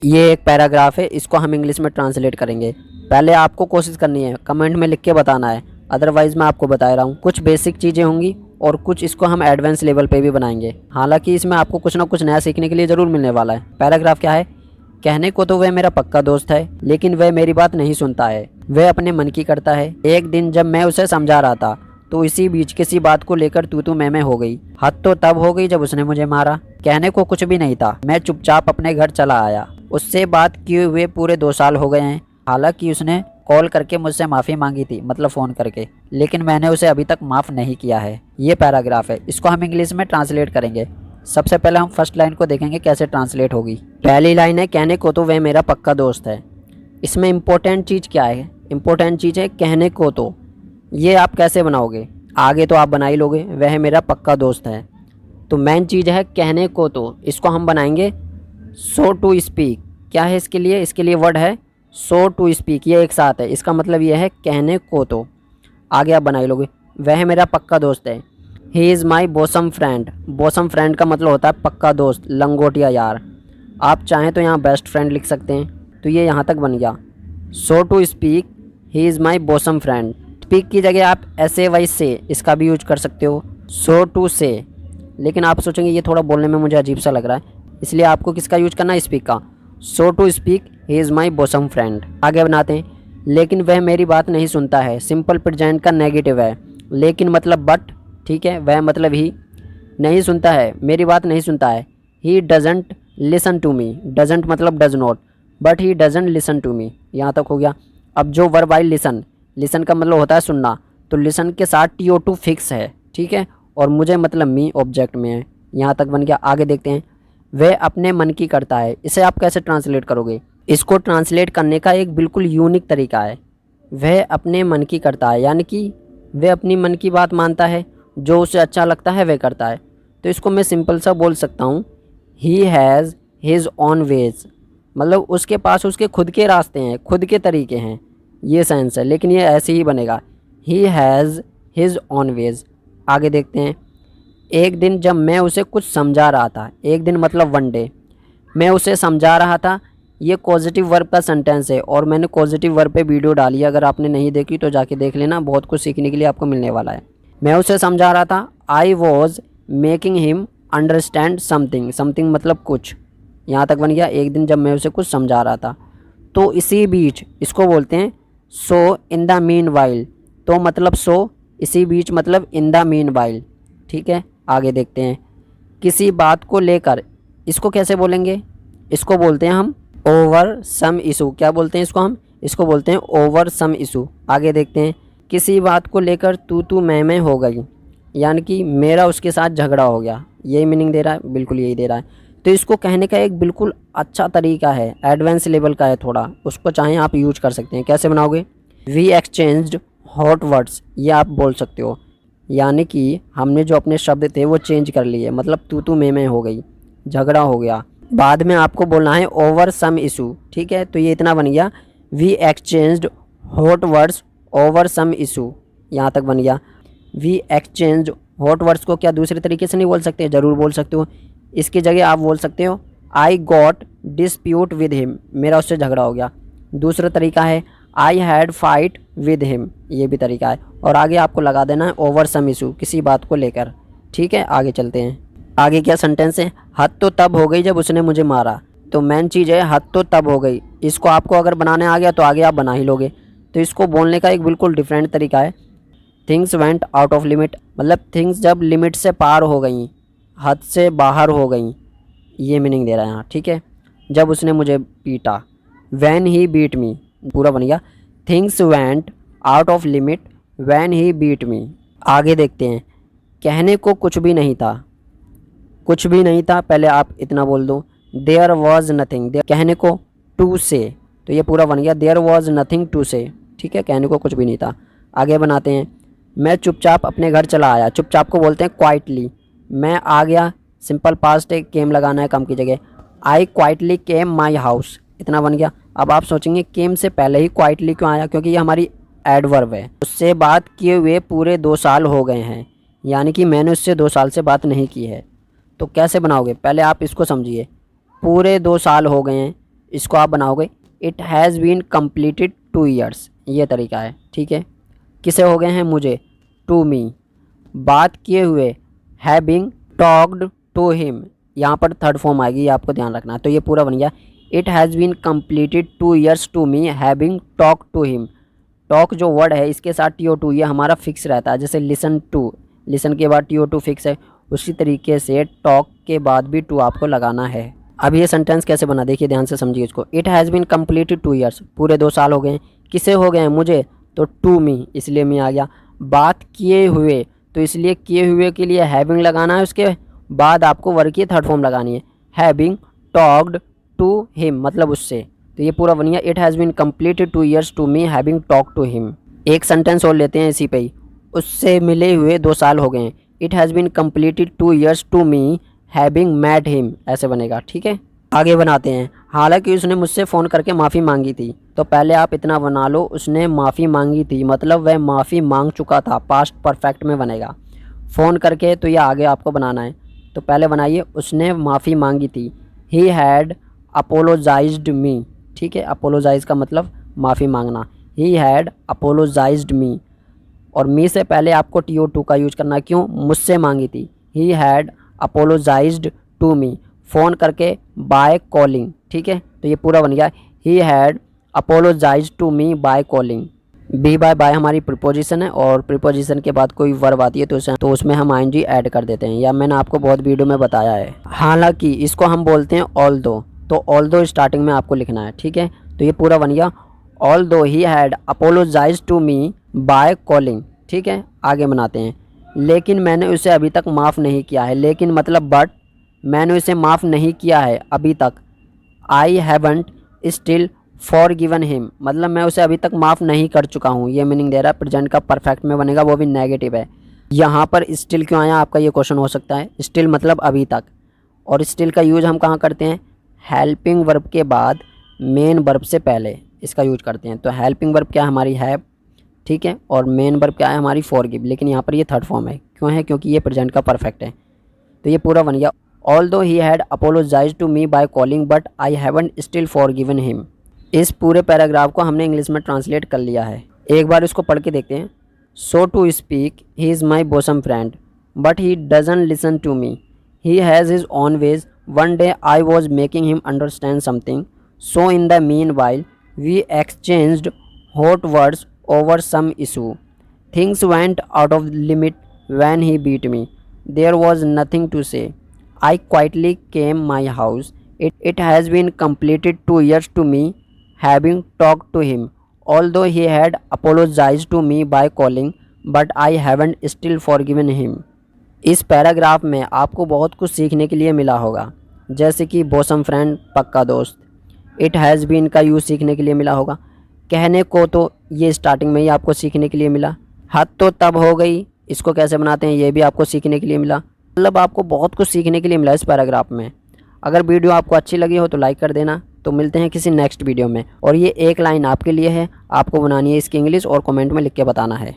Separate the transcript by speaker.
Speaker 1: ये एक पैराग्राफ है, इसको हम इंग्लिश में ट्रांसलेट करेंगे। पहले आपको कोशिश करनी है, कमेंट में लिख के बताना है, अदरवाइज़ मैं आपको बता रहा हूँ। कुछ बेसिक चीज़ें होंगी और कुछ इसको हम एडवांस लेवल पे भी बनाएंगे। हालांकि इसमें आपको कुछ ना कुछ नया सीखने के लिए ज़रूर मिलने वाला है। पैराग्राफ क्या है? कहने को तो वह मेरा पक्का दोस्त है, लेकिन वह मेरी बात नहीं सुनता है। वह अपने मन की करता है। एक दिन जब मैं उसे समझा रहा था तो इसी बीच किसी बात को लेकर तू मैं हो गई। हद तो तब हो गई जब उसने मुझे मारा। कहने को कुछ भी नहीं था, मैं चुपचाप अपने घर चला आया। उससे बात किए हुए पूरे 2 साल हो गए हैं। हालांकि उसने कॉल करके मुझसे माफ़ी मांगी थी, मतलब फ़ोन करके, लेकिन मैंने उसे अभी तक माफ़ नहीं किया है। ये पैराग्राफ है, इसको हम इंग्लिश में ट्रांसलेट करेंगे। सबसे पहले हम फर्स्ट लाइन को देखेंगे कैसे ट्रांसलेट होगी। पहली लाइन है, कहने को तो वह मेरा पक्का दोस्त है। इसमें इम्पोर्टेंट चीज़ क्या है? इम्पोर्टेंट चीज़ है कहने को तो। ये आप कैसे बनाओगे? आगे तो आप बना ही लोगे, वह मेरा पक्का दोस्त है। तो मेन चीज़ है कहने को तो, इसको हम बनाएंगे सो टू स्पीक। क्या है इसके लिए? इसके लिए वर्ड है सो टू स्पीक, ये एक साथ है। इसका मतलब ये है कहने को तो। आगे आप बनाई लोगे, वह मेरा पक्का दोस्त है। He is my bosom friend. Bosom friend का मतलब होता है पक्का दोस्त, लंगोटिया यार। आप चाहें तो यहाँ बेस्ट फ्रेंड लिख सकते हैं। तो ये यहाँ तक बन गया। So to speak, he is my bosom friend. Speak की जगह आप ऐसे वाई से इसका भी यूज कर सकते हो, सो टू से। लेकिन आप सोचेंगे ये थोड़ा बोलने में मुझे अजीब सा लग रहा है, इसलिए आपको किसका यूज करना है? स्पीक का। So to speak, he is my bosom friend. आगे बनाते हैं, लेकिन वह मेरी बात नहीं सुनता है। सिंपल प्रेजेंट का नेगेटिव है। लेकिन मतलब बट, ठीक है, वह मतलब ही। नहीं सुनता है, मेरी बात नहीं सुनता है। He doesn't listen to me. Doesn't मतलब does not, but he doesn't listen to me. यहाँ तक हो गया। अब जो वर्ब आई लिसन, लिसन का मतलब होता है सुनना, तो लिसन के साथ TO2 फिक्स है, ठीक है, और मुझे मतलब मी ऑब्जेक्ट में है। यहाँ तक बन गया। आगे देखते हैं, वह अपने मन की करता है। इसे आप कैसे ट्रांसलेट करोगे? इसको ट्रांसलेट करने का एक बिल्कुल यूनिक तरीका है। वह अपने मन की करता है, यानी कि वह अपनी मन की बात मानता है, जो उसे अच्छा लगता है वह करता है। तो इसको मैं सिंपल सा बोल सकता हूँ, he has his own ways. मतलब उसके पास उसके खुद के रास्ते हैं, खुद के तरीके हैं। ये सेंस है, लेकिन ये ऐसे ही बनेगा, he has his own ways. आगे देखते हैं, एक दिन जब मैं उसे कुछ समझा रहा था। एक दिन मतलब वन डे, मैं उसे समझा रहा था। ये पॉजिटिव वर्ब का सेंटेंस है और मैंने पॉजिटिव वर्ब पे वीडियो डाली है, अगर आपने नहीं देखी तो जाके देख लेना, बहुत कुछ सीखने के लिए आपको मिलने वाला है। मैं उसे समझा रहा था। आई was making him understand something. Something मतलब कुछ। यहाँ तक बन गया, एक दिन जब मैं उसे कुछ समझा रहा था। तो इसी बीच इसको बोलते हैं सो इन द मीन वाइल। तो मतलब सो, इसी बीच मतलब इन द मीन वाइल, ठीक है। आगे देखते हैं, किसी बात को लेकर, इसको कैसे बोलेंगे? इसको बोलते हैं हम ओवर सम इशू। क्या बोलते हैं इसको हम? इसको बोलते हैं ओवर सम इशू। आगे देखते हैं, किसी बात को लेकर तू मैं हो गई, यानी कि मेरा उसके साथ झगड़ा हो गया। यही मीनिंग दे रहा है, बिल्कुल यही दे रहा है। तो इसको कहने का एक बिल्कुल अच्छा तरीका है, एडवांस लेवल का है थोड़ा, उसको चाहें आप यूज कर सकते हैं। कैसे बनाओगे? वी एक्सचेंज्ड हॉट वर्ड्स, ये आप बोल सकते हो, यानी कि हमने जो अपने शब्द थे वो चेंज कर लिए, मतलब तू मैं हो गई, झगड़ा हो गया। बाद में आपको बोलना है ओवर सम इशू, ठीक है। तो ये इतना बन गया, we exchanged hot words over some issue. यहाँ तक बन गया। वी एक्सचेंज्ड हॉट वर्ड्स को क्या दूसरे तरीके से नहीं बोल सकते? ज़रूर बोल सकते हो। इसकी जगह आप बोल सकते हो I got dispute with him, मेरा उससे झगड़ा हो गया। दूसरा तरीका है I had fight with him, ये भी तरीका है। और आगे आपको लगा देना है ओवर सम इशू, किसी बात को लेकर, ठीक है। आगे चलते हैं, आगे क्या सेंटेंस है? हद तो तब हो गई जब उसने मुझे मारा। तो मेन चीज़ है हद तो तब हो गई। इसको आपको अगर बनाने आ गया तो आगे आप बना ही लोगे। तो इसको बोलने का एक बिल्कुल डिफरेंट तरीका है, things went out of limit, मतलब थिंग्स जब लिमिट से पार हो गई, हद से बाहर हो गई, ये मीनिंग दे रहा है यहाँ, ठीक है। जब उसने मुझे पीटा, वैन ही बीट मी, पूरा बन गया, things went out of limit when he beat me. आगे देखते हैं, कहने को कुछ भी नहीं था। कुछ भी नहीं था, पहले आप इतना बोल दो, देयर वॉज नथिंग। कहने को टू से, तो ये पूरा बन गया, देयर वॉज नथिंग टू से, ठीक है। कहने को कुछ भी नहीं था। आगे बनाते हैं, मैं चुपचाप अपने घर चला आया। चुपचाप को बोलते हैं क्वाइटली। मैं आ गया, सिंपल पास्ट है, केम लगाना है कम की जगह। आई क्वाइटली केम माई हाउस, इतना बन गया। अब आप सोचेंगे केम से पहले ही क्वाइटली क्यों आया? क्योंकि ये हमारी एडवर्ब है। उससे बात किए हुए पूरे 2 साल हो गए हैं, यानी कि मैंने उससे 2 साल से बात नहीं की है। तो कैसे बनाओगे? पहले आप इसको समझिए, पूरे 2 साल हो गए हैं, इसको आप बनाओगे it has been completed 2 years, ये तरीका है, ठीक है। किसे हो गए हैं? मुझे, टू मी, बात किए हुए, हैविंग टॉक्ड टू हिम, यहाँ पर थर्ड फॉर्म आएगी, ये आपको ध्यान रखना है। तो ये पूरा बन गया it has been completed 2 years to me having talk to him. Talk जो वर्ड है इसके साथ TO2 ये हमारा फिक्स रहता है, जैसे लिसन टू, लिसन के बाद TO2 फिक्स है, उसी तरीके से टॉक के बाद भी टू आपको लगाना है। अब ये सेंटेंस कैसे बना, देखिए ध्यान से समझिए इसको। It has been completed 2 years, पूरे 2 साल हो गए हैं। किसे हो गए हैं? मुझे, तो टू मी, इसलिए मी आ गया। बात किए हुए, तो इसलिए किए हुए के लिए हैविंग लगाना है, उसके बाद आपको वर्ब की थर्ड फॉर्म लगानी है, हैविंग टॉक्ड टू हिम, मतलब उससे। तो ये पूरा बन गया it has been completed 2 years to me having talk to him. एक सेंटेंस और लेते हैं इसी पे ही, उससे मिले हुए 2 साल हो गए हैं। It has been completed 2 years to me having met him, ऐसे बनेगा, ठीक है। आगे बनाते हैं। हालांकि उसने मुझसे फ़ोन करके माफ़ी मांगी थी, तो पहले आप इतना बना लो, उसने माफ़ी मांगी थी मतलब वह माफ़ी मांग चुका था, पास्ट परफेक्ट में बनेगा। फ़ोन करके तो ये आगे आपको बनाना है, तो पहले बनाइए उसने माफ़ी मांगी थी, ही हैड अपोलोजाइज्ड मी, ठीक है। अपोलोजाइज का मतलब माफ़ी मांगना, ही हैड अपोलोजाइज्ड मी, और मी से पहले आपको TO2 का यूज करना, क्यों? मुझसे मांगी थी, he had apologised to me, phone करके बाय कॉलिंग, ठीक है। तो ये पूरा बन गया he had apologised to me by calling. B by हमारी प्रीपोजिशन है, और प्रीपोजिशन के बाद कोई वर्ब आती है तो उसमें हम ING ऐड कर देते हैं, या मैंने आपको बहुत वीडियो में बताया है। हालांकि इसको हम बोलते हैं ऑल्दो, तो ऑल्दो स्टार्टिंग में आपको लिखना है, ठीक है। तो ये पूरा बन गया although he had apologised to me by calling, ठीक है। आगे बनाते हैं, लेकिन मैंने उसे अभी तक माफ़ नहीं किया है, लेकिन मतलब बट, मैंने उसे माफ़ नहीं किया है अभी तक। आई हैवंट स्टिल फॉरगिवन हिम, मतलब मैं उसे अभी तक माफ़ नहीं कर चुका हूँ, ये मीनिंग दे रहा है। प्रेजेंट का परफेक्ट में बनेगा, वो भी नेगेटिव है। यहाँ पर स्टिल क्यों आया, आपका ये क्वेश्चन हो सकता है। स्टिल मतलब अभी तक, और स्टिल का यूज हम कहाँ करते हैं? हेल्पिंग वर्ब के बाद मेन वर्ब से पहले इसका यूज करते हैं। तो हेल्पिंग वर्ब क्या है? हमारी हैव, ठीक है, और मेन वर्ब क्या है? हमारी फॉरगिव, लेकिन यहाँ पर ये थर्ड फॉर्म है, क्यों है? क्योंकि ये प्रेजेंट का परफेक्ट है। तो ये पूरा बन गया although he had apologised to me by calling but I haven't still forgiven him. इस पूरे पैराग्राफ को हमने इंग्लिश में ट्रांसलेट कर लिया है, एक बार इसको पढ़ के देखते हैं। So to speak he is my bosom friend but he doesn't listen to me, he has his own ways, one day I was making him understand something, so in the meanwhile we exchanged hot words over some issue. Things went out of limit when he beat me. There was nothing to say. I quietly came my house. It has been completed 2 years to me having talked to him. Although he had apologized to me by calling, but I haven't still forgiven him. इस paragraph में आपको बहुत कुछ सीखने के लिए मिला होगा, जैसे कि बोसम फ्रेंड, पक्का दोस्त। इट हैज़ बीन का यूज़ सीखने के लिए मिला होगा। कहने को तो ये स्टार्टिंग में ही आपको सीखने के लिए मिला। हद तो तब हो गई, इसको कैसे बनाते हैं ये भी आपको सीखने के लिए मिला। मतलब आपको बहुत कुछ सीखने के लिए मिला इस पैराग्राफ में। अगर वीडियो आपको अच्छी लगी हो तो लाइक कर देना। तो मिलते हैं किसी नेक्स्ट वीडियो में। और ये एक लाइन आपके लिए है, आपको बनानी है इसकी इंग्लिश और कमेंट में लिख के बताना है।